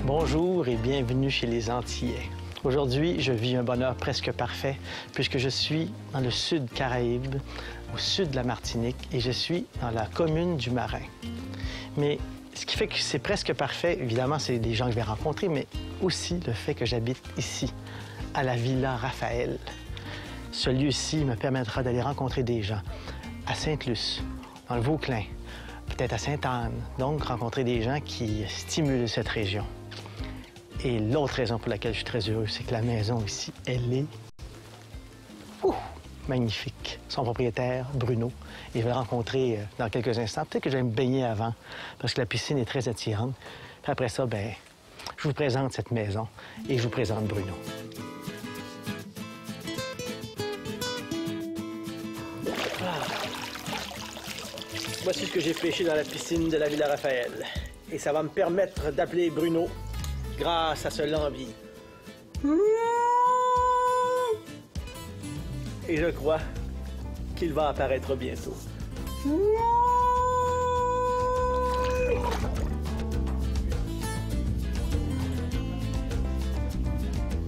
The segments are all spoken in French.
Bonjour et bienvenue chez les Antillais. Aujourd'hui, je vis un bonheur presque parfait puisque je suis dans le sud Caraïbes, au sud de la Martinique, et je suis dans la commune du Marin. Mais ce qui fait que c'est presque parfait, évidemment, c'est des gens que je vais rencontrer, mais aussi le fait que j'habite ici, à la Villa Raphaël. Ce lieu-ci me permettra d'aller rencontrer des gens à Sainte-Luce, dans le Vauclin, peut-être à Sainte-Anne, donc rencontrer des gens qui stimulent cette région. Et l'autre raison pour laquelle je suis très heureux, c'est que la maison ici, elle est magnifique. Son propriétaire, Bruno, et je vais le rencontrer dans quelques instants. Peut-être que je vais me baigner avant, parce que la piscine est très attirante. Puis après ça, bien, je vous présente cette maison et je vous présente Bruno. Voici ce que j'ai pêché dans la piscine de la Villa Raphaël. Et ça va me permettre d'appeler Bruno grâce à ce lambier. Et je crois qu'il va apparaître bientôt.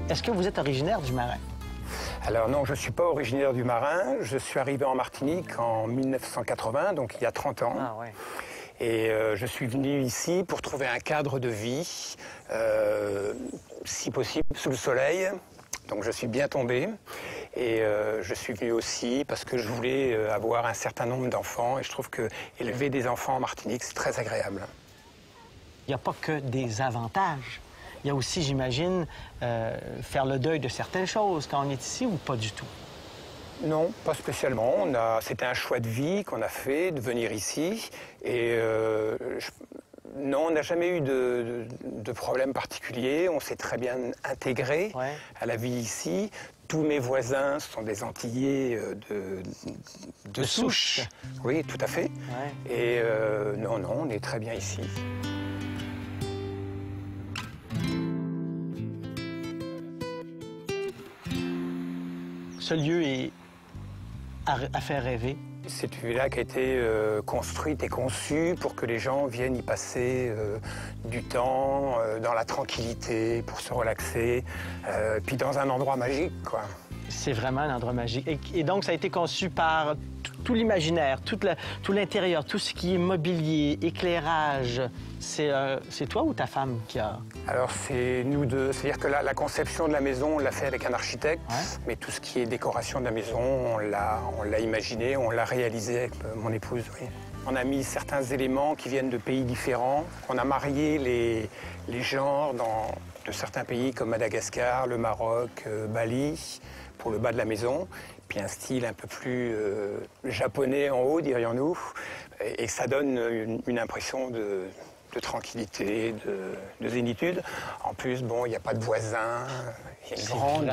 Est-ce que vous êtes originaire du Marin? Alors non, je ne suis pas originaire du Marin. Je suis arrivé en Martinique en 1980, donc il y a 30 ans. Ah ouais. Et je suis venu ici pour trouver un cadre de vie, si possible sous le soleil. Donc je suis bien tombé. Et je suis venu aussi parce que je voulais avoir un certain nombre d'enfants. Et je trouve que élever des enfants en Martinique, c'est très agréable. Il n'y a pas que des avantages. Il y a aussi, j'imagine, faire le deuil de certaines choses quand on est ici ou pas du tout? Non, pas spécialement. C'était un choix de vie qu'on a fait, de venir ici. Et non, on n'a jamais eu de problème particulier. On s'est très bien intégré à la vie ici. Tous mes voisins sont des Antillais de souche. Oui, tout à fait. Ouais. Et non, on est très bien ici. Ce lieu est à faire rêver. C'est une villa qui a été construite et conçue pour que les gens viennent y passer du temps, dans la tranquillité, pour se relaxer, puis dans un endroit magique, quoi. C'est vraiment un endroit magique. Et donc, ça a été conçu par tout l'imaginaire, tout l'intérieur, tout ce qui est mobilier, éclairage. C'est toi ou ta femme qui a... Alors, c'est nous deux. C'est-à-dire que la conception de la maison, on l'a fait avec un architecte, mais tout ce qui est décoration de la maison, on l'a imaginé, on l'a réalisé avec mon épouse, oui. On a mis certains éléments qui viennent de pays différents. On a marié les genres de certains pays comme Madagascar, le Maroc, Bali, pour le bas de la maison. Puis un style un peu plus japonais en haut, dirions-nous. Et ça donne une impression de tranquillité, de zénitude. En plus, bon, il n'y a pas de voisins, il y a une grande...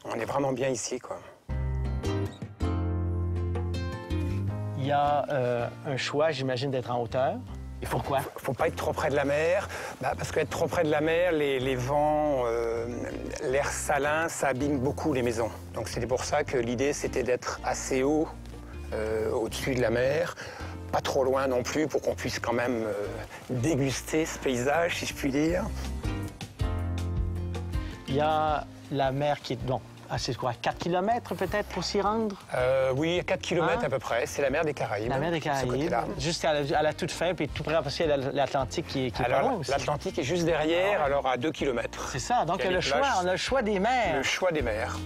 on est vraiment bien ici, quoi. Il y a un choix, j'imagine, d'être en hauteur. Et pourquoi? Il ne faut pas être trop près de la mer, parce qu'être trop près de la mer, les vents, l'air salin, ça abîme beaucoup les maisons. Donc c'était pour ça que l'idée, c'était d'être assez haut, au-dessus de la mer, pas trop loin non plus, pour qu'on puisse quand même déguster ce paysage, si je puis dire. Il y a la mer qui est, bon, c'est quoi, 4 km peut-être pour s'y rendre? Oui, 4 km à peu près. C'est la mer des Caraïbes. La mer des Caraïbes, juste à la toute fin, puis tout près, parce qu'il y a l'Atlantique qui est pas loin aussi. L'Atlantique est juste derrière, alors à 2 km. C'est ça, donc on a le choix des mers. Le choix des mers.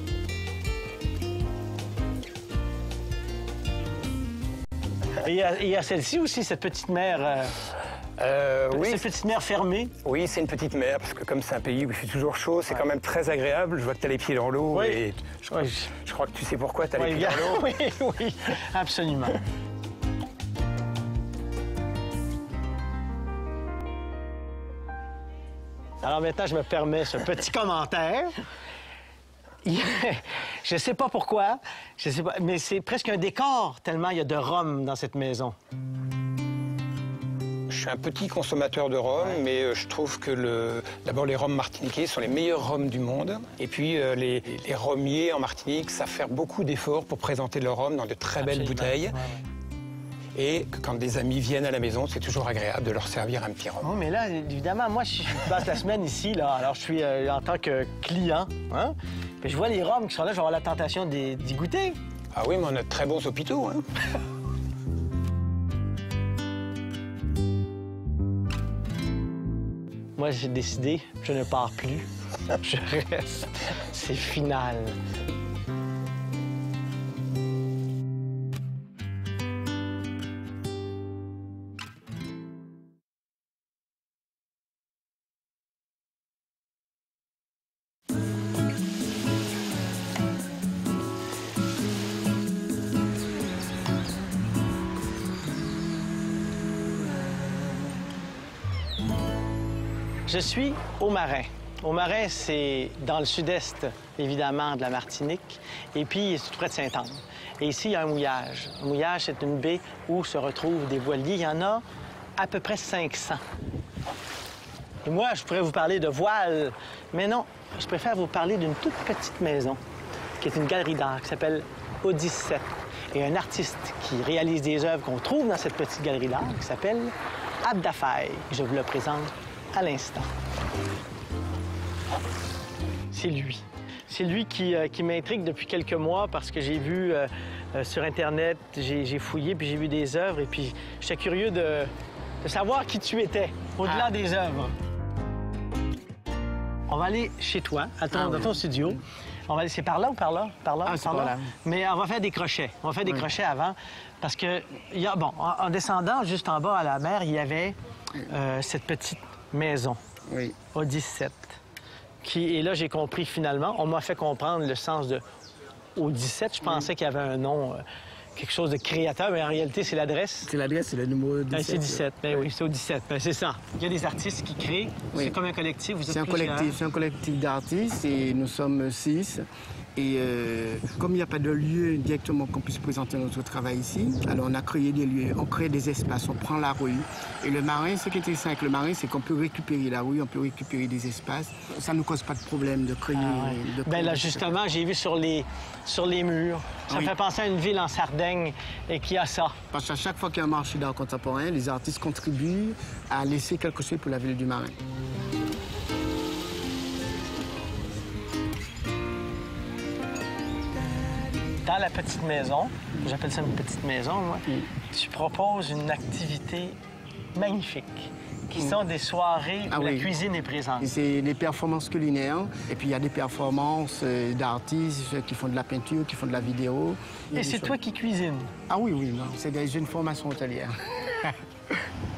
Et il y a celle-ci aussi, cette petite mer... oui. Cette petite mer fermée. Oui, c'est une petite mer, parce que comme c'est un pays où il fait toujours chaud, c'est quand même très agréable. Je vois que tu as les pieds dans l'eau, oui. Et je crois que tu sais pourquoi tu as les pieds dans l'eau. Oui, oui, absolument. Alors maintenant, je me permets ce petit commentaire. Je ne sais pas pourquoi, mais c'est presque un décor, tellement il y a de rhum dans cette maison. Je suis un petit consommateur de rhum, mais je trouve que d'abord les rhums martiniquais sont les meilleurs rhums du monde. Et puis les rhummiers en Martinique savent faire beaucoup d'efforts pour présenter leur rhum dans de très belles bouteilles. Ouais. Et que quand des amis viennent à la maison, c'est toujours agréable de leur servir un petit rhum. Oh, mais là, évidemment, moi, je passe la semaine ici, là. Alors, je suis en tant que client, hein? Puis je vois les rhums qui sont là, je vais avoir la tentation d'y goûter. Ah oui, mais on a de très bons hôpitaux, hein? Moi, j'ai décidé, je ne pars plus. Je reste. C'est final. Je suis au Marin. Au Marin, c'est dans le sud-est, évidemment, de la Martinique, et puis c'est tout près de Sainte-Anne. Et ici, il y a un mouillage. Un mouillage, c'est une baie où se retrouvent des voiliers. Il y en a à peu près 500. Et moi, je pourrais vous parler de voiles, mais non, je préfère vous parler d'une toute petite maison, qui est une galerie d'art, qui s'appelle Odyssette. Et un artiste qui réalise des œuvres qu'on trouve dans cette petite galerie d'art, qui s'appelle Abda Faye. Je vous le présente à l'instant. C'est lui. C'est lui qui m'intrigue depuis quelques mois parce que j'ai vu sur Internet, j'ai fouillé, puis j'ai vu des œuvres, et puis j'étais curieux de savoir qui tu étais, au-delà des œuvres. On va aller chez toi, dans ton studio. On va aller, c'est par là ou par là? Par là? C'est par là. Mais on va faire des crochets. On va faire des crochets avant, parce que, en descendant juste en bas à la mer, il y avait cette petite maison, Odyssette. Et là, j'ai compris finalement, on m'a fait comprendre le sens de Odyssette. Je pensais qu'il y avait un nom, quelque chose de créateur, mais en réalité, c'est l'adresse. C'est l'adresse, c'est le numéro 17. C'est 17, bien oui, c'est Odyssette. Ben, c'est ça. Il y a des artistes qui créent. Oui. C'est comme un collectif, vous êtes C'est un collectif d'artistes et nous sommes 6. Et comme il n'y a pas de lieu directement qu'on puisse présenter notre travail ici, alors on a créé des lieux, on crée des espaces, on prend la rue. Et le Marin, ce qui est intéressant avec le Marin, c'est qu'on peut récupérer la rue, on peut récupérer des espaces. Ça ne nous cause pas de problème de créer... Bien là, justement, j'ai vu sur les murs. Ça me fait penser à une ville en Sardaigne et qui a ça. Parce qu'à chaque fois qu'il y a un marché d'art contemporain, les artistes contribuent à laisser quelque chose pour la ville du Marin. Dans la petite maison, j'appelle ça une petite maison, moi, tu proposes une activité magnifique, qui sont des soirées où la cuisine est présente. C'est des performances culinaires, et puis il y a des performances d'artistes qui font de la peinture, qui font de la vidéo. Et c'est toi qui cuisines? Ah oui, c'est une formation hôtelière.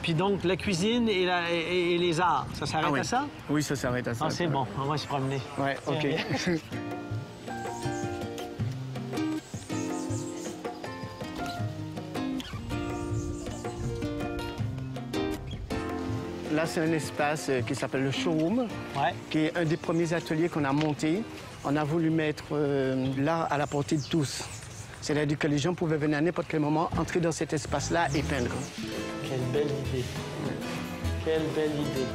Puis donc, la cuisine et les arts, ça s'arrête à ça? Oui, ça s'arrête à ça. Ah, c'est bon, on va se promener. Ouais, OK. Là, c'est un espace qui s'appelle le showroom, qui est un des premiers ateliers qu'on a monté. On a voulu mettre l'art à la portée de tous. C'est-à-dire que les gens pouvaient venir à n'importe quel moment, entrer dans cet espace-là et peindre. Quelle belle idée. Quelle belle idée.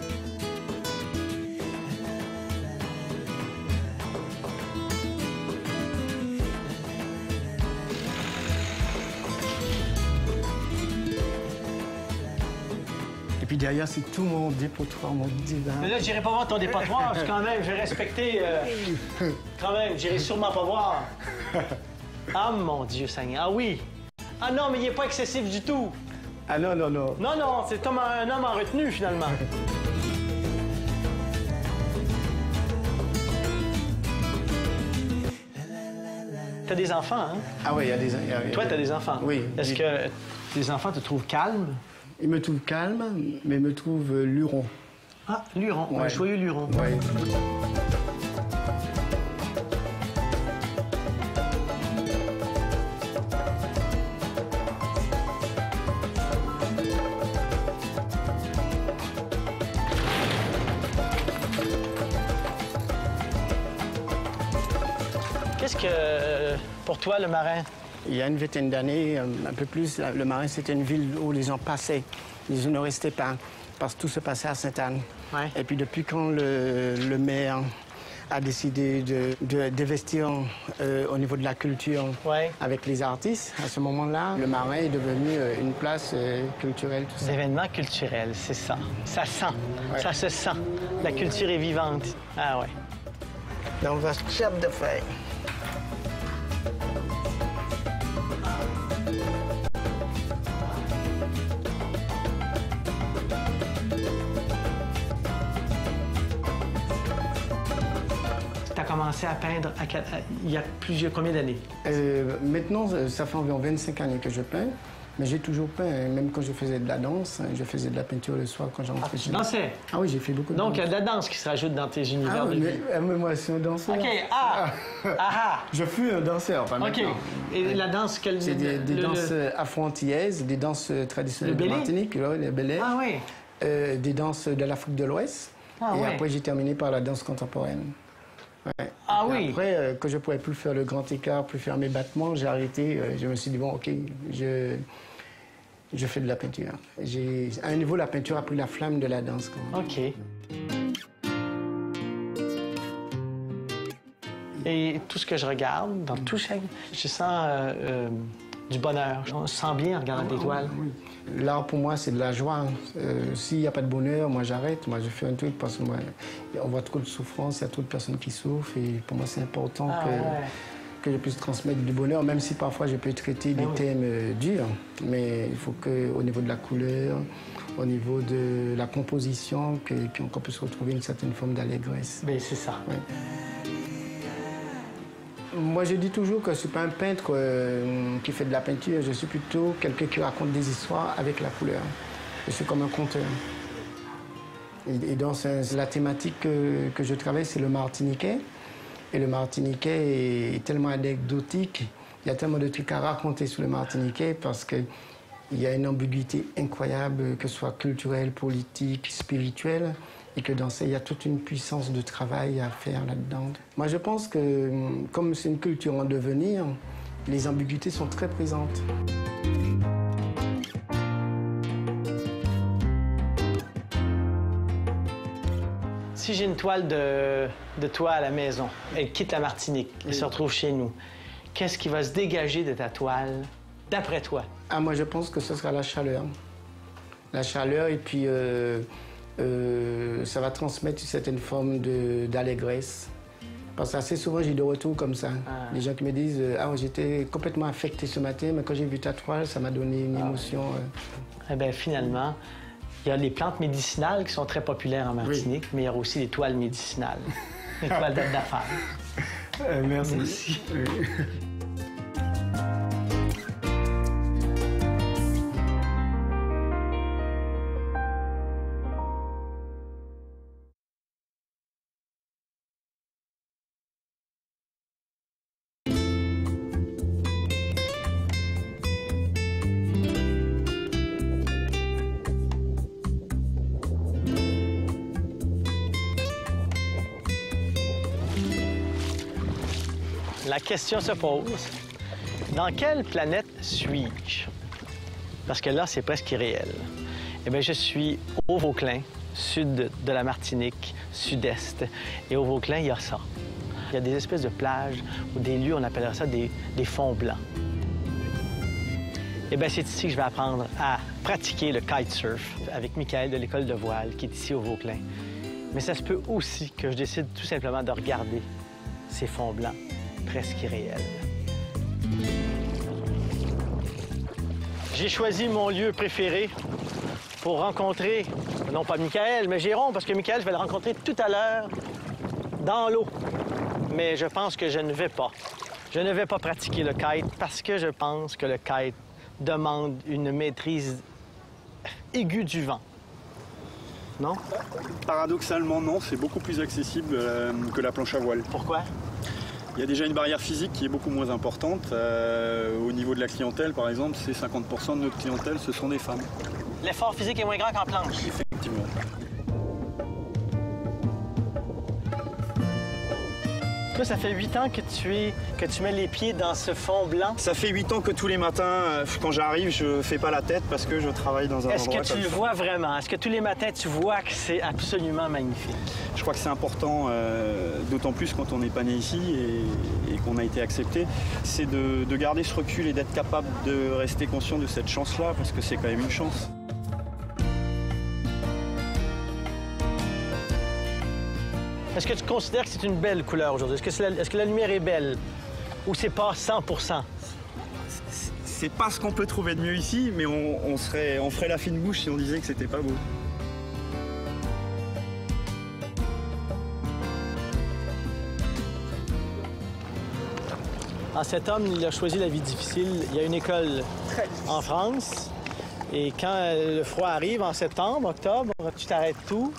Et puis puis derrière, c'est tout mon dépotoir, mon divan. Mais là, j'irai pas voir ton dépotoir, quand même, je vais respecter... Quand même, j'irai sûrement pas voir. Ah, mon Dieu Seigneur, ah oui! Ah non, mais il est pas excessif du tout. Ah non, non, non. Non, non, c'est comme un homme en retenue, finalement. T'as des enfants, hein? Ah oui, il y a des... Toi, t'as des enfants? Oui. Est-ce que tes enfants te trouvent calme? Ils me trouvent calme, mais ils me trouvent luron. Ah, luron, Ouais. un joyeux luron. Oui. Qu'est-ce que, pour toi, le Marin? Il y a une vingtaine d'années, un peu plus, le Marin, c'était une ville où les gens passaient. Les gens ne restaient pas, parce que tout se passait à Sainte-Anne. Ouais. Et puis depuis quand le maire a décidé d'investir au niveau de la culture Ouais. avec les artistes, à ce moment-là, le Marin est devenu une place culturelle, tout ça. L'événement culturel, c'est ça. Ça sent, Ouais. ça se sent. La culture est vivante. Ah ouais. Dans votre chef de feuille. Tu as commencé à peindre il y a combien d'années? Maintenant, ça fait environ 25 années que je peins, mais j'ai toujours peint, même quand je faisais de la danse, je faisais de la peinture le soir quand j'entrais chez moi. Dansais? Ah oui, j'ai fait beaucoup de Donc, il y a danse. de la danse qui se rajoute dans tes univers Ah de oui, vie. mais moi, je suis un danseur. OK, ah! Ah Je fus un danseur, pas ah! OK. maintenant. Et la danse, quelle... C'est des danses afro-antillaises, des danses traditionnelles Le de bélé? Martinique, là, les bélets, Ah oui. des danses de l'Afrique de l'Ouest. Ah et ouais. après, j'ai terminé par la danse contemporaine. Ouais. Ah Et oui. après, que je ne pouvais plus faire le grand écart, plus faire mes battements, j'ai arrêté. Je me suis dit, bon, OK, je fais de la peinture. À un niveau, la peinture a pris la flamme de la danse. Quand même. OK. Et tout ce que je regarde, dans tout chaque... Je sens du bonheur. Je me sens bien en regardant tes toiles. Oui. L'art, pour moi, c'est de la joie. S'il n'y a pas de bonheur, moi, j'arrête. Moi, je fais un truc parce que moi, on voit trop de souffrance, il y a trop de personnes qui souffrent. Et pour moi, c'est important Ah, que je puisse transmettre du bonheur, même si parfois je peux traiter des thèmes durs. Mais il faut qu'au niveau de la couleur, au niveau de la composition, qu'on puisse retrouver une certaine forme d'allégresse. Bien, c'est ça. Ouais. Moi, je dis toujours que je ne suis pas un peintre qui fait de la peinture. Je suis plutôt quelqu'un qui raconte des histoires avec la couleur. Je suis comme un conteur. Et donc, la thématique que je travaille, c'est le martiniquais. Et le martiniquais est tellement anecdotique. Il y a tellement de trucs à raconter sur le martiniquais parce qu'il y a une ambiguïté incroyable, que ce soit culturelle, politique, spirituelle. Et que dans ça, il y a toute une puissance de travail à faire là-dedans. Moi, je pense que, comme c'est une culture en devenir, les ambiguïtés sont très présentes. Si j'ai une toile de toi à la maison, elle quitte la Martinique, elle se retrouve chez nous, qu'est-ce qui va se dégager de ta toile, d'après toi? Ah, moi, je pense que ce sera la chaleur. La chaleur, et puis ça va transmettre une certaine forme d'allégresse. Parce qu'assez souvent, j'ai des retours comme ça. Ah. Les gens qui me disent « Ah, j'étais complètement affecté ce matin, mais quand j'ai vu ta toile, ça m'a donné une émotion. Eh bien, finalement, il y a les plantes médicinales qui sont très populaires en Martinique, mais il y a aussi les toiles médicinales, les toiles d'affaires. Merci. Merci. La question se pose, dans quelle planète suis-je? Parce que là, c'est presque irréel. Eh bien, je suis au Vauclin, sud de la Martinique, sud-est. Et au Vauclin, il y a ça. Il y a des espèces de plages ou des lieux, on appellerait ça des fonds blancs. Eh bien, c'est ici que je vais apprendre à pratiquer le kitesurf avec Michael de l'école de voile qui est ici au Vauclin. Mais ça se peut aussi que je décide tout simplement de regarder ces fonds blancs presque irréels. J'ai choisi mon lieu préféré pour rencontrer, non pas Michael, mais Jérôme, parce que Michael, je vais le rencontrer tout à l'heure dans l'eau. Mais je pense que je ne vais pas. Je ne vais pas pratiquer le kite parce que je pense que le kite demande une maîtrise aiguë du vent. Non? Paradoxalement, non. C'est beaucoup plus accessible que la planche à voile. Pourquoi? Il y a déjà une barrière physique qui est beaucoup moins importante. Au niveau de la clientèle, par exemple, c'est 50% de notre clientèle, ce sont des femmes. L'effort physique est moins grand qu'en planche. Effectivement. Toi, ça fait 8 ans que tu mets les pieds dans ce fond blanc. Ça fait 8 ans que tous les matins, quand j'arrive, je fais pas la tête parce que je travaille dans un endroit Est-ce que tu comme le ça. vois vraiment? Est-ce que tous les matins, tu vois que c'est absolument magnifique? Je crois que c'est important, d'autant plus quand on n'est pas né ici et qu'on a été accepté, c'est de garder ce recul et d'être capable de rester conscient de cette chance-là, parce que c'est quand même une chance. Est-ce que tu considères que c'est une belle couleur aujourd'hui? Est-ce que la lumière est belle? Ou c'est pas 100%? C'est pas ce qu'on peut trouver de mieux ici, mais on ferait la fine bouche si on disait que c'était pas beau. Ah, cet homme, il a choisi la vie difficile. Il y a une école en France. Et quand le froid arrive en septembre, octobre, tu t'arrêtes tout.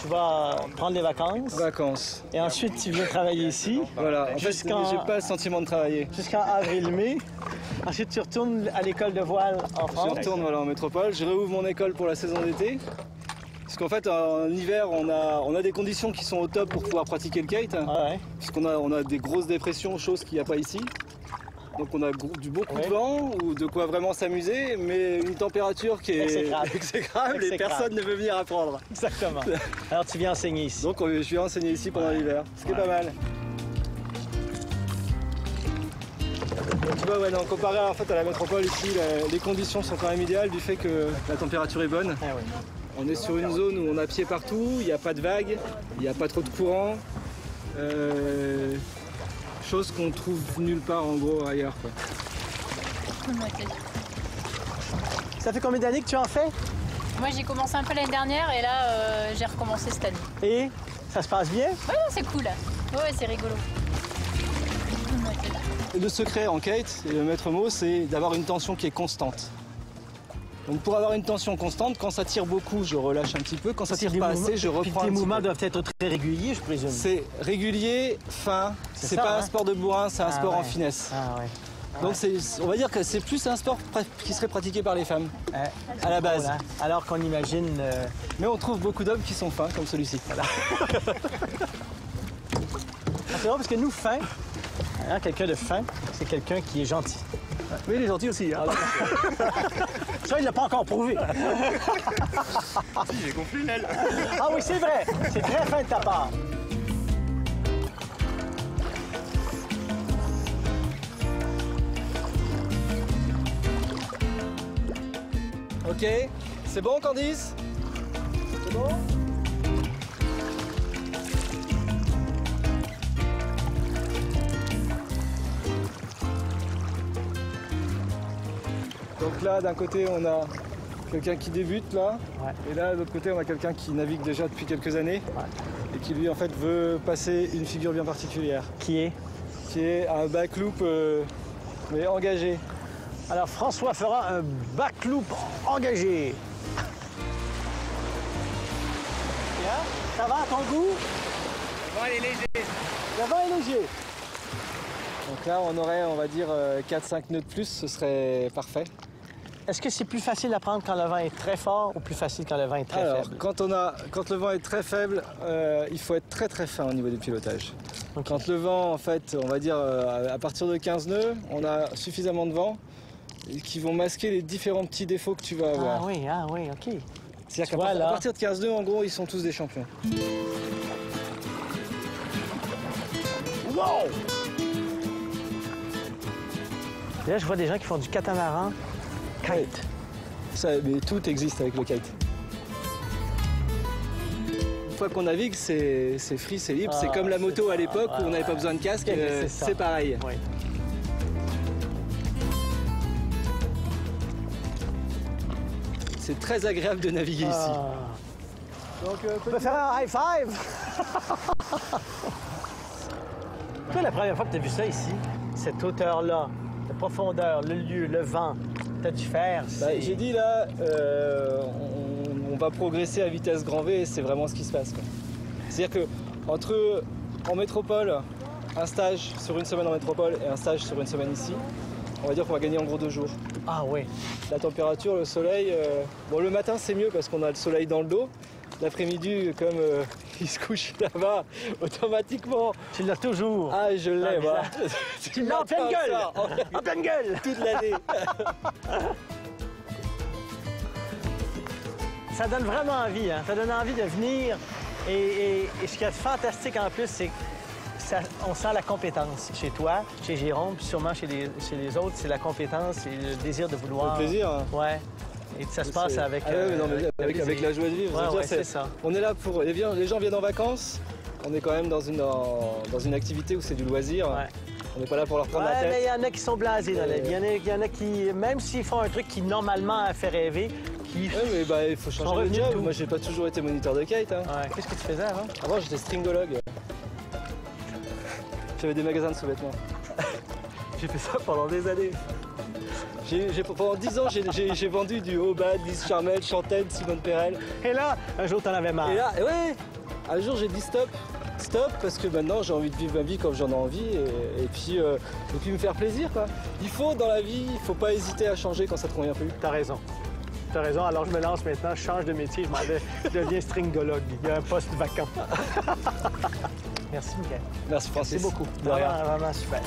Tu vas prendre des vacances. Vacances. Et ensuite, tu viens travailler ici. Voilà, en fait, j'ai pas le sentiment de travailler. Jusqu'en avril-mai. Ensuite, tu retournes à l'école de voile en France. Je retourne en métropole, je réouvre mon école pour la saison d'été. Parce qu'en fait, en hiver, on a des conditions qui sont au top pour pouvoir pratiquer le kite. Ah ouais. Puisqu'on a des grosses dépressions, chose qu'il n'y a pas ici. Donc on a beaucoup de vent, ou de quoi vraiment s'amuser, mais une température qui est exécrable et personne ne veut venir apprendre. Exactement. Alors tu viens enseigner ici. Donc je viens enseigner ici pendant l'hiver, ce qui est pas mal. Tu vois, ouais, non, comparé en fait, à la métropole ici, les conditions sont quand même idéales du fait que la température est bonne. Ah oui. On est sur une zone où on a pied partout, il n'y a pas de vagues, il n'y a pas trop de courant. Chose qu'on trouve nulle part en gros ailleurs, quoi. Ça fait combien d'années que tu en fais? Moi j'ai commencé un peu l'année dernière et là j'ai recommencé cette année. Et ça se passe bien? Ouais, c'est cool. Ouais, c'est rigolo. Le secret en kite, et le maître mot, c'est d'avoir une tension qui est constante. Donc pour avoir une tension constante, quand ça tire beaucoup, je relâche un petit peu. Quand ça tire pas assez, je reprends un Les petit mouvements peu. doivent être très réguliers, je présume. C'est régulier, fin. C'est ça, pas hein? un sport de bourrin, c'est un sport en finesse. Ah ouais. Donc on va dire que c'est plus un sport qui serait pratiqué par les femmes, à la base. Voilà. Alors qu'on imagine... Mais on trouve beaucoup d'hommes qui sont fins, comme celui-ci. Voilà. C'est drôle parce que nous, fin, hein, quelqu'un de fin, c'est quelqu'un qui est gentil. Mais il est gentil aussi. Hein. Ça, il l'a pas encore prouvé. J'ai gonflé l'aile. Ah oui, c'est vrai. C'est très fin de ta part. Ok, c'est bon Candice? C'est bon? Donc là, d'un côté, on a quelqu'un qui débute là, et là, de l'autre côté, on a quelqu'un qui navigue déjà depuis quelques années, et qui lui, en fait, veut passer une figure bien particulière. Qui est? Qui est un backloop, mais engagé. Alors, François fera un backloop engagé. Bien? Ça va à ton goût? Le vent, il est léger. Le vent est léger. Donc là, on aurait, on va dire, 4-5 nœuds de plus, ce serait parfait. Est-ce que c'est plus facile d'apprendre quand le vent est très fort ou plus facile quand le vent est très faible? Quand le vent est très faible, il faut être très très fin au niveau du pilotage. Okay. Quand le vent, en fait, on va dire, à partir de 15 nœuds, on a suffisamment de vent qui vont masquer les différents petits défauts que tu vas avoir. Ah oui, OK. C'est-à-dire qu'à partir de 15 nœuds, en gros, ils sont tous des champions. Et là, je vois des gens qui font du catamaran Kite. Ça, mais tout existe avec le kite. Une fois qu'on navigue, c'est free, c'est libre. C'est comme la moto à l'époque où on n'avait pas besoin de casque. C'est pareil. Oui. C'est très agréable de naviguer ici. Donc, on peut faire un high five. Toi, la première fois que tu as vu ça ici, cette hauteur-là, la profondeur, le lieu, le vent, tu as dû faire. J'ai dit là, on va progresser à vitesse grand V, c'est vraiment ce qui se passe. C'est-à-dire qu'entre en métropole, un stage sur une semaine en métropole et un stage sur une semaine ici, on va dire qu'on va gagner en gros 2 jours. Ah oui. La température, le soleil, bon le matin c'est mieux parce qu'on a le soleil dans le dos. L'après-midi, comme il se couche là-bas, automatiquement... Tu l'as toujours. Ah, je l'ai, moi. Tu l'as en pleine gueule. En pleine gueule. Toute l'année. Ça donne vraiment envie, hein. Ça donne envie de venir. Et ce qui est fantastique en plus, c'est qu'on sent la compétence chez toi, chez Jérôme, puis sûrement chez les autres, c'est la compétence et le désir de vouloir. Le plaisir. Hein. Ouais. Et ça se passe avec, avec la joie de vivre. Ouais, c'est ça. On est là pour... Les gens viennent en vacances. On est quand même dans une activité où c'est du loisir. Ouais. On n'est pas là pour leur prendre la tête. Mais il y en a qui sont blasés dans la vie. Il y en a qui, même s'ils font un truc qui normalement a fait rêver, qui... Oui, mais il faut changer de job. Moi, j'ai pas toujours été moniteur de kite. Hein. Ouais. Qu'est-ce que tu faisais avant? Avant, j'étais stringologue. J'avais des magasins de sous-vêtements. J'ai fait ça pendant des années. Pendant 10 ans, j'ai vendu du Aubade, Lise Charmel, Chantelle, Simone Perel. Et là, un jour, t'en avais marre. Et là, ouais, un jour, j'ai dit stop. Stop, parce que maintenant, j'ai envie de vivre ma vie comme j'en ai envie et puis me faire plaisir, quoi. Il faut, dans la vie, il faut pas hésiter à changer quand ça te convient plus. T'as raison. T'as raison. Alors, je me lance maintenant, je change de métier, je deviens stringologue. Il y a un poste vacant. Merci, Miguel. Merci, Francis. Merci beaucoup. Vraiment super.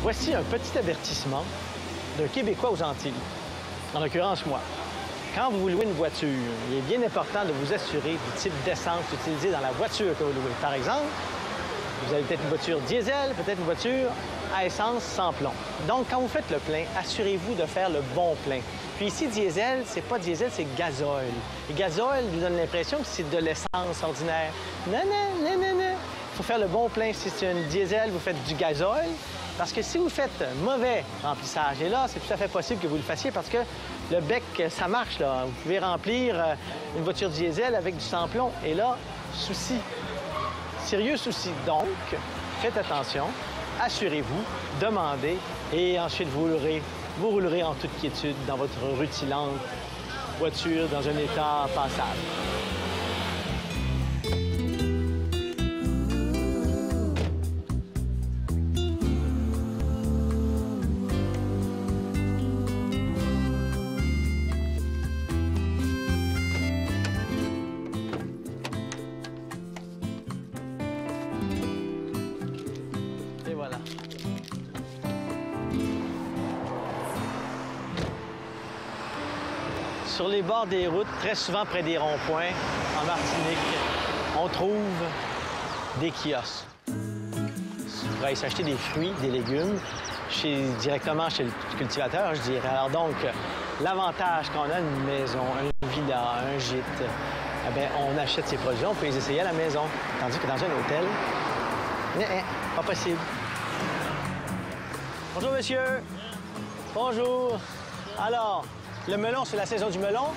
Voici un petit avertissement d'un Québécois aux Antilles, en l'occurrence moi. Quand vous louez une voiture, il est bien important de vous assurer du type d'essence utilisé dans la voiture que vous louez. Par exemple, vous avez peut-être une voiture diesel, peut-être une voiture à essence sans plomb. Donc, quand vous faites le plein, assurez-vous de faire le bon plein. Puis ici, diesel, c'est pas diesel, c'est gasoil. Et gasoil vous donne l'impression que c'est de l'essence ordinaire. Non, non, non, non, non. Il faut faire le bon plein. Si c'est une diesel, vous faites du gasoil. Parce que si vous faites mauvais remplissage, et là, c'est tout à fait possible que vous le fassiez parce que le bec, ça marche, là. Vous pouvez remplir une voiture diesel avec du sans-plomb. Et là, souci. Sérieux souci. Donc, faites attention, assurez-vous, demandez, et ensuite vous roulerez en toute quiétude dans votre rutilante voiture dans un état passable. Sur les bords des routes, très souvent près des ronds-points, en Martinique, on trouve des kiosques. Vous pourrez s'acheter des fruits, des légumes, directement chez le cultivateur, je dirais. Alors donc, l'avantage quand on a une maison, une villa, un gîte, eh bien, on achète ces produits, on peut les essayer à la maison. Tandis que dans un hôtel, pas possible. Bonjour, monsieur. Bonjour. Alors, le melon, c'est la saison du melon?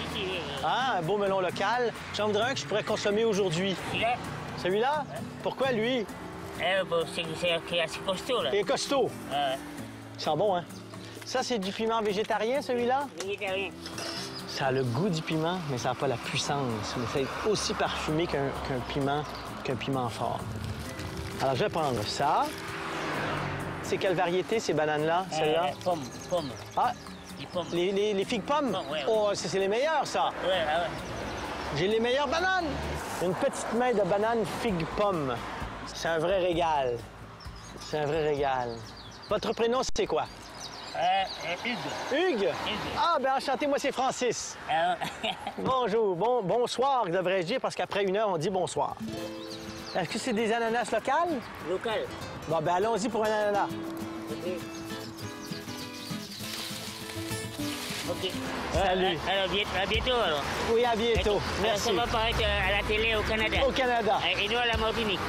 Ah, un beau melon local. J'en voudrais un que je pourrais consommer aujourd'hui. Celui-là? Celui-là? Pourquoi, lui? C'est assez costaud, là. Il est costaud. Il sent bon, hein? Ça, c'est du piment végétarien, celui-là? Végétarien. Ça a le goût du piment, mais ça n'a pas la puissance. Mais ça est aussi parfumé qu'un piment fort. Alors, je vais prendre ça. C'est quelle variété, ces bananes-là, celle-là? Pomme. Ah! Les pommes. Les figues pommes? Ouais. Oh, c'est les meilleures, ça! Ouais. J'ai les meilleures bananes! Une petite main de bananes figues pommes. C'est un vrai régal. C'est un vrai régal. Votre prénom, c'est quoi? Hugues. Hugues? Hugues. Ah, ben enchanté, moi, c'est Francis. Bonjour. Bonsoir, devrais-je dire, parce qu'après 1 heure, on dit bonsoir. Est-ce que c'est des ananas locales? Local. Bon, ben allons-y pour un ananas. OK. OK. Salut. Alors, à bientôt, alors. Oui, à bientôt. Merci. Ça va paraître à la télé au Canada. Au Canada. Et nous à la Martinique.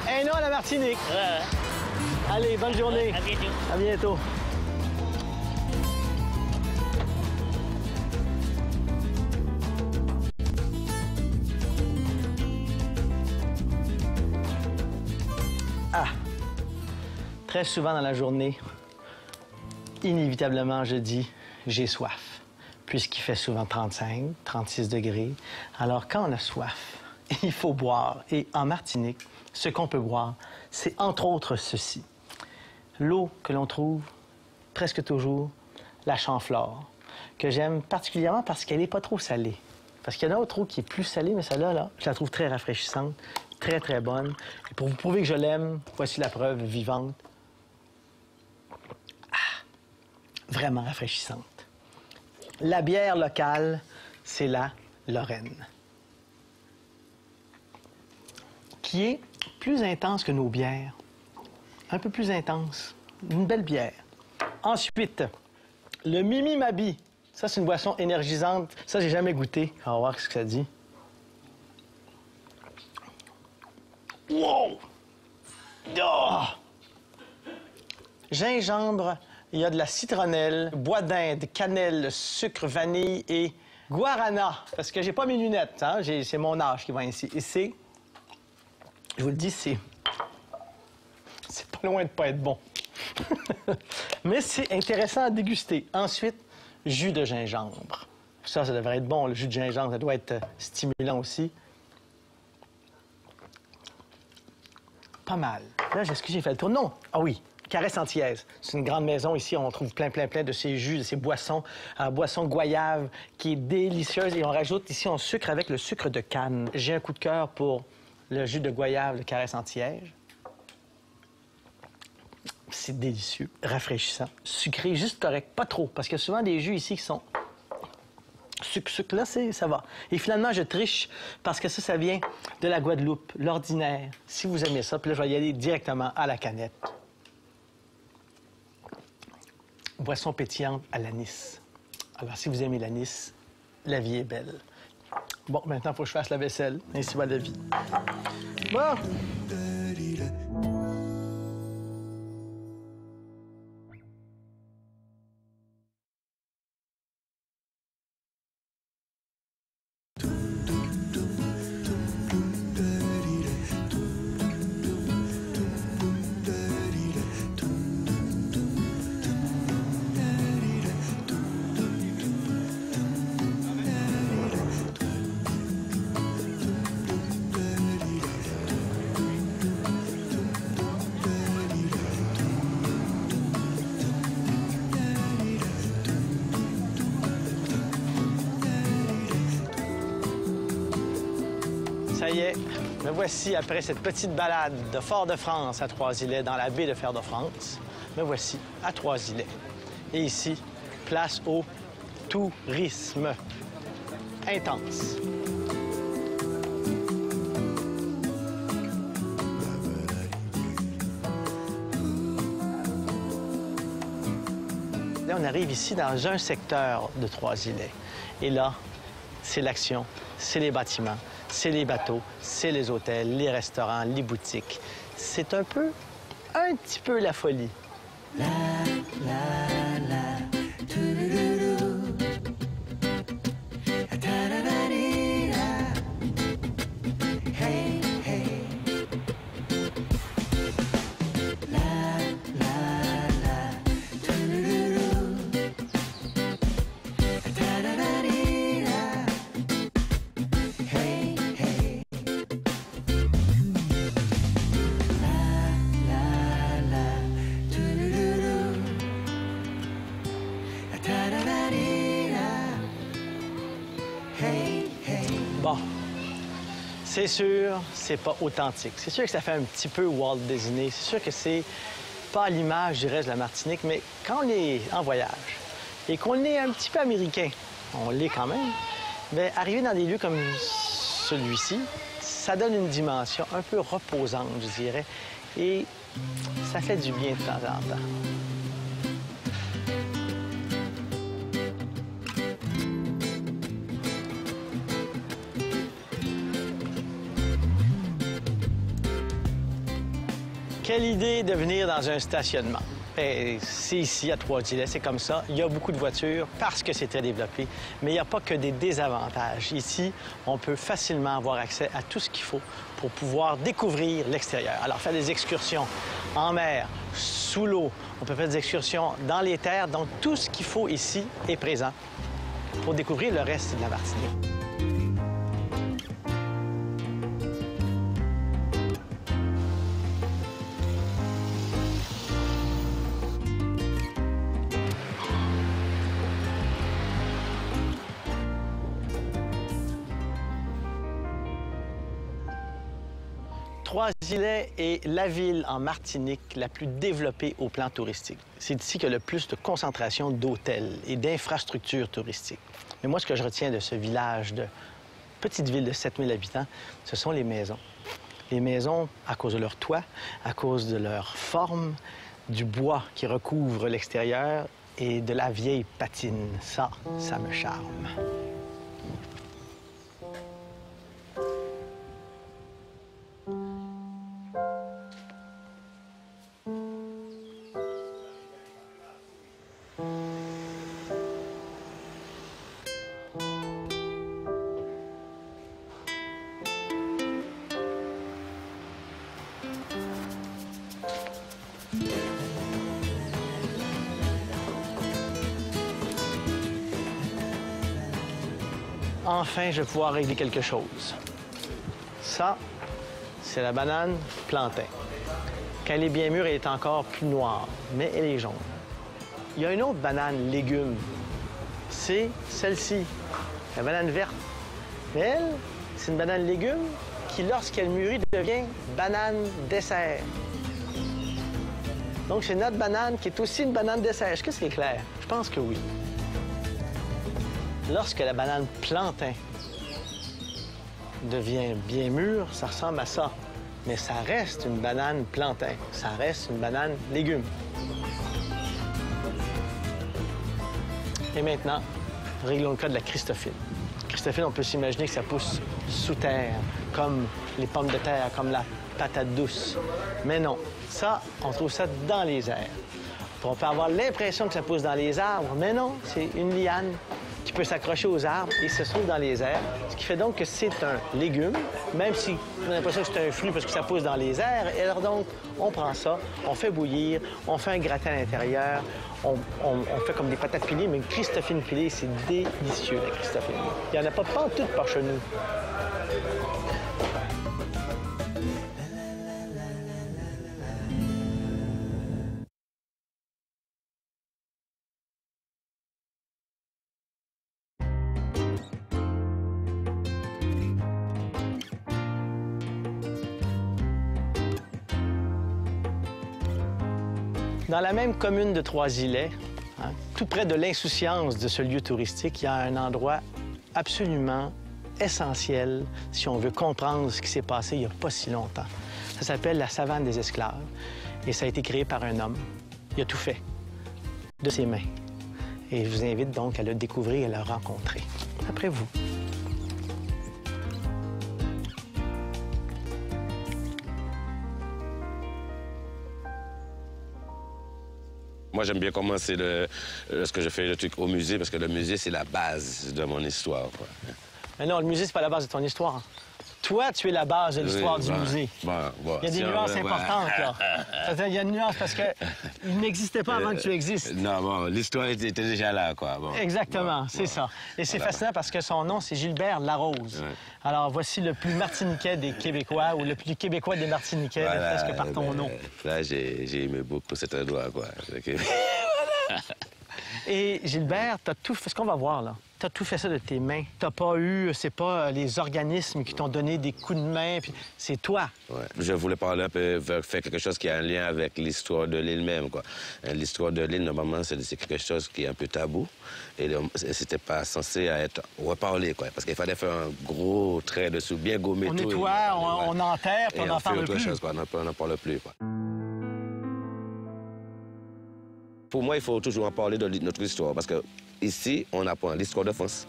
Et non, à la Martinique. Ouais. Allez, bonne journée. À bientôt. À bientôt. Ah! Très souvent dans la journée, inévitablement, je dis « j'ai soif », puisqu'il fait souvent 35, 36 degrés. Alors, quand on a soif, il faut boire. Et en Martinique, ce qu'on peut boire, c'est entre autres ceci. L'eau que l'on trouve presque toujours, la Chamflore, que j'aime particulièrement parce qu'elle n'est pas trop salée. Parce qu'il y en a autre eau qui est plus salée, mais celle-là, là, je la trouve très rafraîchissante, très, très bonne. Et pour vous prouver que je l'aime, voici la preuve vivante. Ah! Vraiment rafraîchissante. La bière locale, c'est la Lorraine, qui est plus intense que nos bières. Un peu plus intense. Une belle bière. Ensuite, le Mimi Mabi. Ça, c'est une boisson énergisante. Ça, j'ai jamais goûté. On va voir ce que ça dit. Wow! Oh! Gingembre, il y a de la citronnelle, bois d'Inde, cannelle, sucre, vanille et guarana. Parce que j'ai pas mes lunettes, hein? C'est mon âge qui va ici. Et c'est... Je vous le dis, c'est pas loin de pas être bon. Mais c'est intéressant à déguster. Ensuite, jus de gingembre. Ça devrait être bon, le jus de gingembre. Ça doit être stimulant aussi. Pas mal. Là, est-ce que j'ai fait le tour? Non. Ah oui, Caresse Antillaise. C'est une grande maison ici. On trouve plein de ces jus, de ces boissons. Boisson goyave qui est délicieuse. Et on rajoute ici un sucre avec le sucre de canne. J'ai un coup de cœur pour le jus de goyave de Caresse Antillaise. C'est délicieux, rafraîchissant, sucré, juste correct, pas trop, parce qu'il y a souvent des jus ici qui sont sucre, là, ça va. Et finalement, je triche parce que ça vient de la Guadeloupe, l'ordinaire, si vous aimez ça. Puis là, je vais y aller directement à la canette. Boisson pétillante à l'anis. Alors, si vous aimez l'anis, la vie est belle. Bon, maintenant, il faut que je fasse la vaisselle. Ainsi va la vie. Bon! Ça y est, me voici après cette petite balade de Fort-de-France à Trois-Îlets, dans la baie de Fort-de-France. Me voici à Trois-Îlets. Et ici, place au tourisme intense. Là, on arrive ici dans un secteur de Trois-Îlets. Et là, c'est l'action, c'est les bâtiments. C'est les bateaux, c'est les hôtels, les restaurants, les boutiques. C'est un petit peu la folie. La, la, la, turururu. Ta-da-da-dee-da. Hey, hey. La, la, la, turururu. Ta-da-da-dee-da. Hey. Bon, C'est sûr, c'est pas authentique. C'est sûr que ça fait un petit peu Walt Disney. C'est sûr que c'est pas à l'image du reste de la Martinique, mais quand on est en voyage et qu'on est un petit peu américain, on l'est quand même, bien, arriver dans des lieux comme celui-ci, ça donne une dimension un peu reposante, je dirais, et ça fait du bien de temps en temps. Quelle idée de venir dans un stationnement. C'est ici, à Trois-Îlets, c'est comme ça. Il y a beaucoup de voitures parce que c'est très développé, mais il n'y a pas que des désavantages. Ici, on peut facilement avoir accès à tout ce qu'il faut pour pouvoir découvrir l'extérieur. Alors, faire des excursions en mer, sous l'eau, on peut faire des excursions dans les terres. Donc, tout ce qu'il faut ici est présent pour découvrir le reste de la Martinique. Trois-Îlets est la ville en Martinique la plus développée au plan touristique. C'est ici qu'il y a le plus de concentration d'hôtels et d'infrastructures touristiques. Mais moi, ce que je retiens de ce village de petite ville de 7000 habitants, ce sont les maisons. Les maisons, à cause de leur toit, à cause de leur forme, du bois qui recouvre l'extérieur et de la vieille patine. Ça me charme. Enfin, je vais pouvoir régler quelque chose. Ça, c'est la banane plantain. Quand elle est bien mûre, elle est encore plus noire, mais elle est jaune. Il y a une autre banane légume. C'est celle-ci, la banane verte. Mais elle, c'est une banane légume qui, lorsqu'elle mûrit, devient banane dessert. Donc, c'est notre banane qui est aussi une banane dessert. Est-ce que c'est clair? Je pense que oui. Lorsque la banane plantain devient bien mûre, ça ressemble à ça. Mais ça reste une banane plantain. Ça reste une banane légume. Et maintenant, réglons le cas de la Christophine. Christophine, on peut s'imaginer que ça pousse sous terre, comme les pommes de terre, comme la patate douce. Mais non, ça, on trouve ça dans les airs. On peut avoir l'impression que ça pousse dans les arbres, mais non, c'est une liane qui peut s'accrocher aux arbres et se trouve dans les airs, ce qui fait donc que c'est un légume, même si on a l'impression que c'est un fruit parce que ça pousse dans les airs. Et alors donc, on prend ça, on fait bouillir, on fait un gratin à l'intérieur, on fait comme des patates pilées, mais une Christophine pilée, c'est délicieux, la Christophine. Il n'y en a pas pantoute par chez nous. Dans la même commune de Trois-Îlets, tout près de l'insouciance de ce lieu touristique, il y a un endroit absolument essentiel si on veut comprendre ce qui s'est passé il n'y a pas si longtemps. Ça s'appelle la savane des esclaves et ça a été créé par un homme. Il a tout fait de ses mains. Et je vous invite donc à le découvrir et à le rencontrer. Après vous. Moi, j'aime bien commencer lorsque je fais le truc au musée, parce que le musée, c'est la base de mon histoire, quoi. Mais non, le musée, c'est pas la base de ton histoire. Toi, tu es la base de l'histoire du musée. Il y a des nuances importantes, là. Il y a une nuance parce qu'il n'existait pas avant que tu existes. Non, bon, l'histoire était déjà là, quoi. Bon, exactement, c'est ça. Et c'est fascinant parce que son nom, c'est Gilbert Larose. Ouais. Alors, voici le plus martiniquais des Québécois ou le plus québécois des Martiniquais, voilà, presque par ton nom. Là, j'ai aimé beaucoup cet endroit, quoi. Et Gilbert, t'as tout fait. Ce qu'on va voir, là, Tu as tout fait ça de tes mains. Tu n'as pas eu, c'est pas les organismes qui t'ont donné des coups de main, puis c'est toi. Ouais. Je voulais parler un peu, faire quelque chose qui a un lien avec l'histoire de l'île même, quoi. L'histoire de l'île, normalement, c'est quelque chose qui est un peu tabou. Et c'était pas censé être reparlé, quoi. Parce qu'il fallait faire un gros trait dessus, bien gommer on tout. Nettoie, on enterre, puis on n'en parle plus. Chose, quoi. On n'en parle plus, quoi. Pour moi, il faut toujours en parler de notre histoire, parce que ici, on apprend l'histoire de France.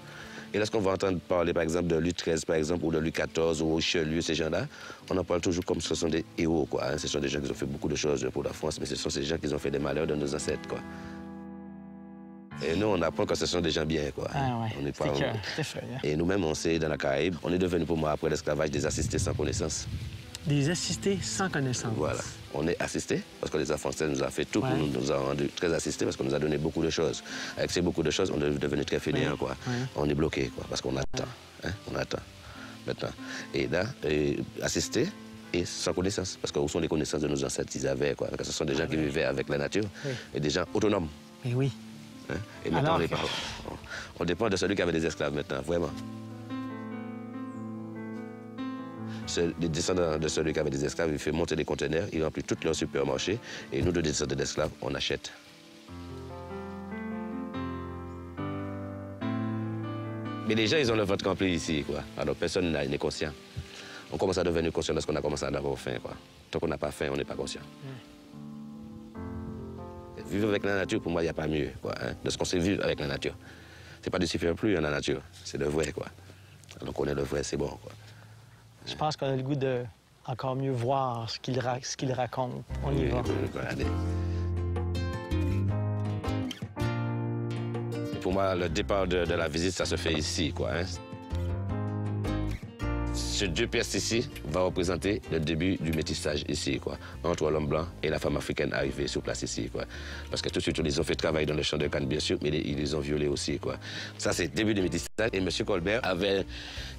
Et lorsqu'on va entendre parler, par exemple, de Louis XIII, par exemple, ou de Louis XIV, ou Richelieu, ces gens-là, on en parle toujours comme ce sont des héros, quoi. Hein. Ce sont des gens qui ont fait beaucoup de choses pour la France, mais ce sont ces gens qui ont fait des malheurs de nos ancêtres, quoi. Et nous, on apprend que ce sont des gens bien, quoi. Ah ouais, on n'est pas... Et nous-mêmes, on sait, dans la Caraïbe, on est devenu, pour moi, après l'esclavage, des assistés sans connaissance. Des assistés sans connaissance. Voilà. On est assistés parce que les Français nous ont fait tout pour nous a rendu très assistés parce qu'on nous a donné beaucoup de choses. Avec ces beaucoup de choses, on est devenu très fainéants, quoi. On est bloqué, quoi, parce qu'on attend. Hein? On attend, maintenant. Et là, assistés et sans connaissance. Parce que où sont les connaissances de nos ancêtres qu'ils avaient, quoi. Parce que ce sont des gens qui vivaient avec la nature et des gens autonomes. Mais oui. Hein? Et maintenant, on dépend de celui qui avait des esclaves, maintenant, vraiment. Les descendants de celui qui avait des esclaves, il fait monter des conteneurs, il remplit tous leurs supermarchés, et nous, de descendants d'esclaves, on achète. Mais les gens, ils ont le ventre rempli ici, quoi. Alors personne n'est conscient. On commence à devenir conscient lorsqu'on a commencé à avoir faim, quoi. Tant qu'on n'a pas faim, on n'est pas conscient. Vivre avec la nature, pour moi, il n'y a pas mieux, quoi. Hein, de ce qu'on sait vivre avec la nature. C'est pas du s'y faire plus, la nature. C'est le vrai, quoi. Alors qu'on est le vrai, c'est bon, quoi. Je pense qu'on a le goût de encore mieux voir ce qu'il raconte. On y va. Pour moi, le départ de la visite, ça se fait ici, quoi. Hein. Ces deux pièces ici vont représenter le début du métissage ici, quoi, entre l'homme blanc et la femme africaine arrivée sur place ici, quoi. Parce que tout de suite, ils les ont fait travailler dans le champ de canne, bien sûr, mais ils les ont violés aussi, quoi. Ça, c'est le début du métissage. Et M. Colbert avait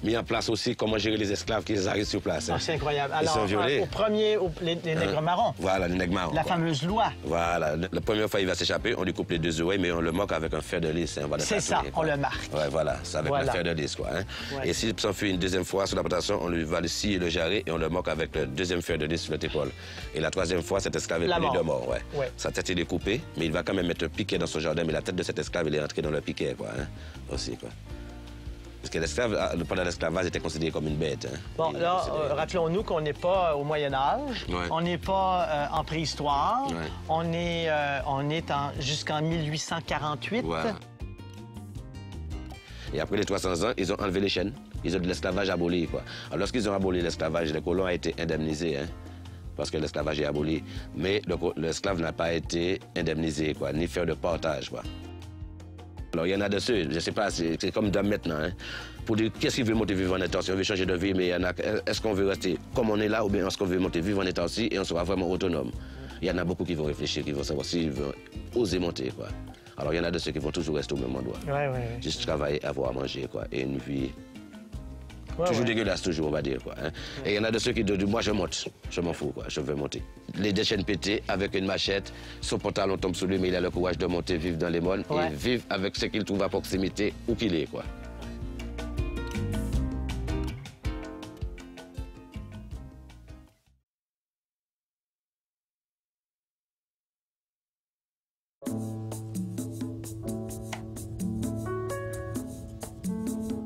mis en place aussi comment gérer les esclaves qui arrivent sur place. Hein. Ah, c'est incroyable. Alors, ils sont violés. Au premier, les nègres marrons. Voilà, les nègres marrons. La fameuse loi. Voilà. La première fois, il va s'échapper, on lui coupe les deux oreilles, mais on le marque avec un fer de lys. Hein, c'est ça, on le marque. Ouais, voilà, c'est avec le fer de lys, quoi. Hein. Ouais. Et s'il s'enfuit une deuxième fois sur la plantation, on lui va le scier le jarret et on le moque avec le deuxième fer de lys sur l'épaule. Et la troisième fois, cet esclave est puni de mort. Ouais. Ouais. Sa tête est découpée, mais il va quand même mettre un piquet dans son jardin, mais la tête de cet esclave, il est rentré dans le piquet, quoi. Hein, aussi, quoi. Parce que l'esclave, pendant l'esclavage, était considéré comme une bête. Hein. Bon, là, rappelons-nous qu'on n'est pas au Moyen-Âge, on n'est pas en préhistoire, on est jusqu'en 1848. Voilà. Et après les 300 ans, ils ont enlevé les chaînes. Ils ont de l'esclavage aboli, quoi. Alors, lorsqu'ils ont aboli l'esclavage, les colons ont été indemnisés, hein, parce que l'esclavage est aboli. Mais l'esclave n'a pas été indemnisé, quoi, ni faire de partage, quoi. Alors, il y en a de ceux, je ne sais pas, c'est comme d'hommes maintenant, hein, pour dire qu'est-ce qu'il veut monter vivre en état si on veut changer de vie, mais il y en a, est-ce qu'on veut rester comme on est là ou bien est-ce qu'on veut monter vivre en état aussi et on sera vraiment autonome? Il y en a beaucoup qui vont réfléchir, qui vont savoir s'ils vont oser monter, quoi. Alors, il y en a de ceux qui vont toujours rester au même endroit. Juste travailler, avoir à manger, quoi, et une vie... toujours dégueulasse, toujours, on va dire, quoi. Hein. Et il y en a de ceux qui disent, moi, je monte. Je m'en fous, quoi. Je veux monter. Les deux chaînes pétées, avec une machette, son pantalon tombe sur lui, mais il a le courage de monter, vivre dans les mondes et vivre avec ce qu'il trouve à proximité, où qu'il est, quoi.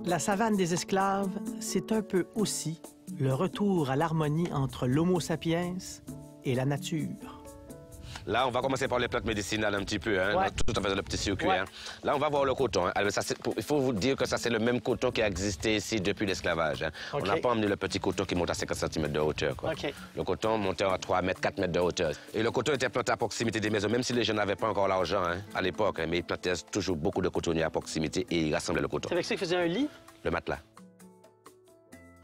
La savane des esclaves, c'est un peu aussi le retour à l'harmonie entre l'Homo sapiens et la nature. Là, on va commencer par les plantes médicinales un petit peu, hein, tout à fait dans le petit circuit. Hein. Là, on va voir le coton. Hein. Alors, il faut vous dire que ça, c'est le même coton qui a existé ici depuis l'esclavage. Hein. On n'a pas emmené le petit coton qui monte à 50 cm de hauteur, quoi. Le coton montait à 3 mètres, 4 mètres de hauteur. Et le coton était planté à proximité des maisons, même si les gens n'avaient pas encore l'argent, hein, à l'époque. Hein, mais ils plantaient toujours beaucoup de cotonniers à proximité et ils rassemblaient le coton. C'est avec ça qu'ils faisaient un lit? Le matelas.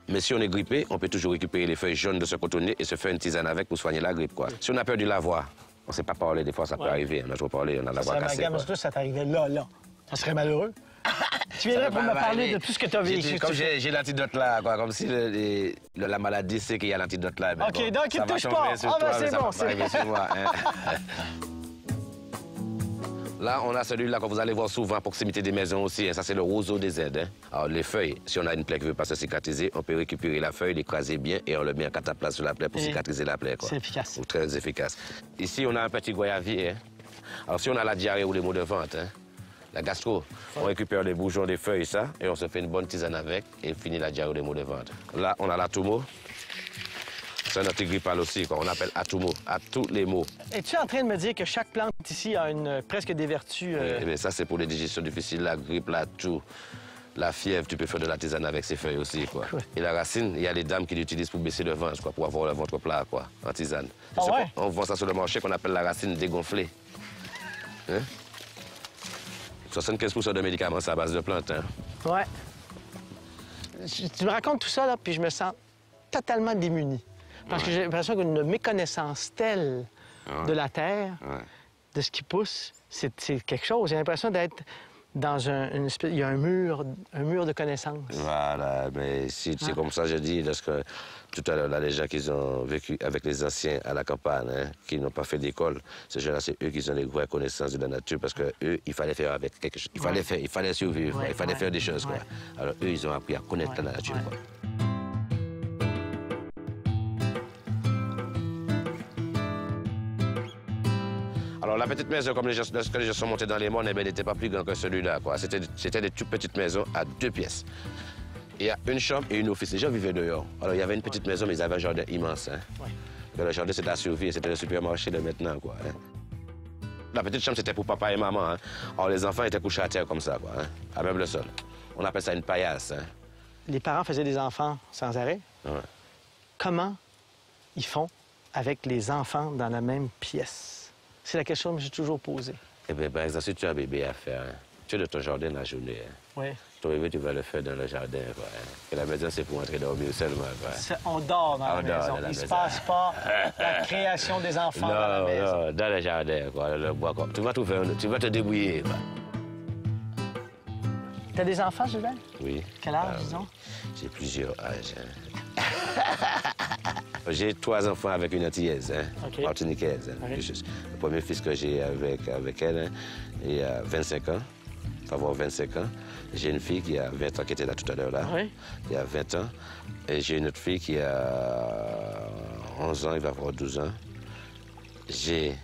Mais si on est grippé, on peut toujours récupérer les feuilles jaunes de ce cotonnier et se faire une tisane avec pour soigner la grippe, quoi. Si on a perdu la voix, on ne sait pas parler, des fois ça peut arriver. On a trop parlé, on a la voix cassée. Ça t'arrivait là. Ça serait malheureux. Tu viendrais pour me parler de tout ce que tu as vécu. Comme j'ai l'antidote là, quoi, comme si la maladie sait qu'il y a l'antidote là. OK, bon, donc il ne touche pas. Ah ben c'est bon, c'est bon. Là, Là, on a celui-là que vous allez voir souvent à proximité des maisons aussi. Hein. Ça, c'est le roseau des aides. Hein. Alors, les feuilles, si on a une plaie qui ne veut pas se cicatriser, on peut récupérer la feuille, l'écraser bien et on le met en cataplasme sur la plaie pour cicatriser la plaie. C'est efficace. Donc, très efficace. Ici, on a un petit goyavier. Hein. Alors, si on a la diarrhée ou les maux de ventre, hein, la gastro, on récupère les bourgeons des feuilles, ça, et on se fait une bonne tisane avec et finit la diarrhée ou les maux de ventre. Là, on a l'atumo. C'est notre grippal aussi, quoi. On appelle atumo, à tous les maux. Es-tu en train de me dire que chaque plante ici a presque des vertus... Eh bien, ça, c'est pour les digestions difficiles, la grippe, la toux, la fièvre. Tu peux faire de la tisane avec ces feuilles aussi, quoi. Cool. Et la racine, il y a les dames qui l'utilisent pour baisser le ventre, quoi, pour avoir le ventre plat, quoi, en tisane. Ah ouais? On vend ça sur le marché qu'on appelle la racine dégonflée. Hein? 75% de médicaments, c'est à base de plantes, hein? Ouais. Tu me racontes tout ça, là, puis je me sens totalement démuni. Parce que j'ai l'impression qu'une méconnaissance telle de la terre, de ce qui pousse, c'est quelque chose. J'ai l'impression d'être dans une espèce... Il y a un mur de connaissances. Voilà, mais si c'est comme ça, je dis, lorsque tout à l'heure, là, les gens qui ont vécu avec les anciens à la campagne, hein, qui n'ont pas fait d'école, ces gens-là, c'est eux qui ont les vraies connaissances de la nature, parce que eux, il fallait faire avec quelque chose. Il fallait faire, il fallait survivre, il fallait faire des choses, quoi. Alors eux, ils ont appris à connaître la nature, quoi. Alors, la petite maison, comme lorsque les gens sont montés dans les mondes, elle n'était pas plus grande que celui-là, quoi. C'était des toutes petites maisons à 2 pièces. Il y a une chambre et une office. Les gens vivaient dehors. Alors, il y avait une petite maison, mais ils avaient un jardin immense. Hein. Le jardin, c'était la survie, c'était le supermarché de maintenant, quoi. Hein. La petite chambre, c'était pour papa et maman. Hein. Alors, les enfants étaient couchés à terre comme ça, quoi, hein, à même le sol. On appelle ça une paillasse. Hein. Les parents faisaient des enfants sans arrêt. Ouais. Comment ils font avec les enfants dans la même pièce? C'est la question que j'ai toujours posée. Eh bien, par exemple, si tu as un bébé à faire, hein, tu es de ton jardin la journée. Hein. Oui. Ton bébé, tu vas le faire dans le jardin, quoi. Hein. Et la maison, c'est pour entrer dormir seulement, quoi. On dort dans la maison. Il ne se passe pas la création des enfants dans la maison. Non, dans le jardin, quoi, le bois, quoi. Tu vas te débrouiller, quoi. Tu as des enfants, Gilbert? Oui. Quel âge, disons? J'ai plusieurs âges. Hein. J'ai 3 enfants avec une antillaise, hein, martiniquaise. Hein, le premier fils que j'ai avec elle, hein, il a 25 ans, il va avoir 25 ans. J'ai une fille qui a 20 ans, qui était là tout à l'heure, là. Oui. Il a 20 ans. Et j'ai une autre fille qui a 11 ans, il va avoir 12 ans. J'ai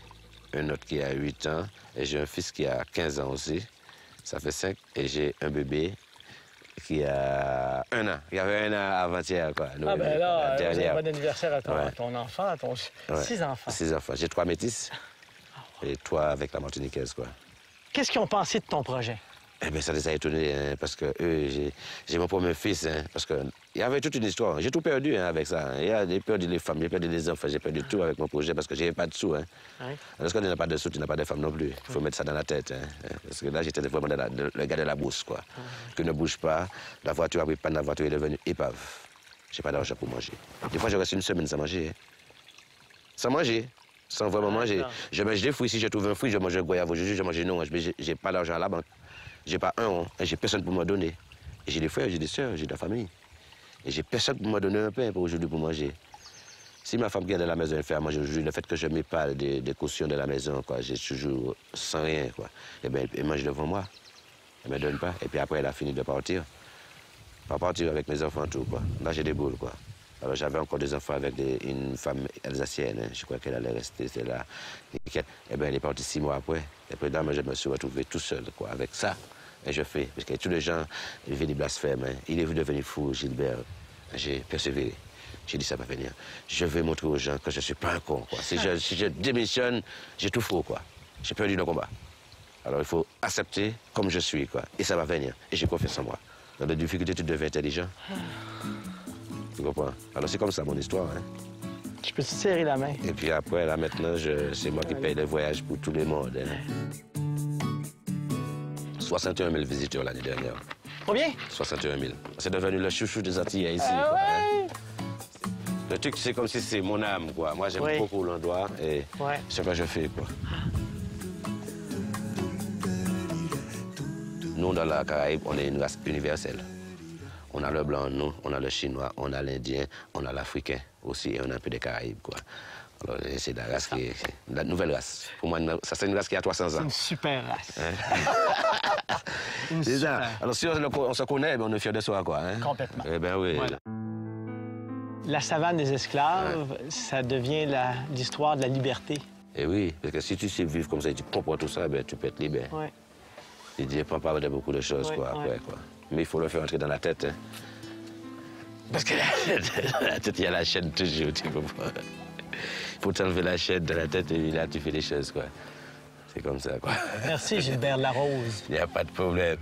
un autre qui a 8 ans. Et j'ai un fils qui a 15 ans aussi. Ça fait 5. Et j'ai un bébé qui a 1 an. Il y avait 1 an avant-hier, quoi. Ah, ben là, bon anniversaire à ton enfant, à ton... 6 enfants. 6 enfants. J'ai 3 métis et 3 avec la martiniquaise, quoi. Qu'est-ce qu'ils ont pensé de ton projet? Eh bien, ça les a étonnés, hein, parce que eux, j'ai mon premier fils, hein, parce qu'il y avait toute une histoire. J'ai tout perdu, hein, avec ça. J'ai perdu les femmes, j'ai perdu les enfants, j'ai perdu tout avec mon projet, parce que j'avais pas de sous, hein. Oui. Lorsqu'on n'a pas de sous, tu n'as pas de femme non plus. Il faut mettre ça dans la tête, hein, parce que là, j'étais vraiment le gars de la bourse, quoi. Tu ne bouges pas, la voiture a pris panne, la voiture est devenue épave. J'ai pas d'argent pour manger. Des fois, je reste une semaine sans manger, hein. Sans manger. Sans vraiment manger. Je mange des fruits. Si je trouve un fruit, je mange un goyave. Je mange une orange. Mais j'ai pas d'argent à la banque. J'ai pas un rond. Et j'ai personne pour me donner. Et j'ai des frères, j'ai des sœurs, j'ai de la famille. Et j'ai personne pour me donner un pain pour aujourd'hui pour manger. Si ma femme qui est à la maison, elle fait à manger aujourd'hui, le fait que je mets pas des cautions de la maison, quoi, j'ai toujours sans rien, quoi. Eh bien, elle mange devant moi. Elle me donne pas. Et puis après, elle a fini de partir. Pas partir avec mes enfants, tout, quoi. Là, j'ai des boules, quoi. Alors, j'avais encore des enfants avec une femme alsacienne. Hein. Je crois qu'elle allait rester, c'est là. Eh bien, elle est partie 6 mois après. Et puis, je me suis retrouvé tout seul, quoi, avec ça. Et je fais. Parce que tous les gens, ils viennent des blasphèmes. Hein. Il est devenu fou, Gilbert. J'ai persévéré. J'ai dit, ça va venir. Je vais montrer aux gens que je ne suis pas un con, quoi. Si je démissionne, j'ai tout faux, quoi. J'ai perdu le combat. Alors, il faut accepter comme je suis, quoi. Et ça va venir. Et j'ai confiance en moi. Dans les difficultés, tu deviens intelligent. Tu comprends? Alors, c'est comme ça, mon histoire, hein. Je peux te serrer la main. Et puis après, là, maintenant, c'est moi qui paye les voyages pour tout le monde, hein. 61 000 visiteurs l'année dernière. Combien? 61 000. C'est devenu le chouchou des Antillais ici, quoi, hein. Le truc, c'est comme si c'est mon âme, quoi. Moi, j'aime beaucoup l'endroit et c'est ce que je fais, quoi. Nous, dans la Caraïbe, on est une race universelle. On a le blanc, nous, on a le chinois, on a l'indien, on a l'africain aussi, et on a un peu des Caraïbes, quoi. Alors, c'est la race qui est la nouvelle race. Pour moi, ça c'est une race qui a 300 C'est ans. une super race. C'est ça. Alors si on se connaît, ben, on est fiers de soi, quoi. Hein? Complètement. Eh bien oui. Voilà. La savane des esclaves, ça devient l'histoire de la liberté. Et oui, parce que si tu sais vivre comme ça et tu comprends tout ça, ben, tu peux être libre. Ouais. Il dépend pas de beaucoup de choses, Ouais, quoi, ouais. après, quoi. Mais il faut le faire entrer dans la tête. Hein. Parce que dans la tête, il y a la chaîne toujours, tu comprends. Il faut t'enlever la chaîne de la tête et là, tu fais des choses, quoi. C'est comme ça, quoi. Merci, Gilbert Larose. Il n'y a pas de problème.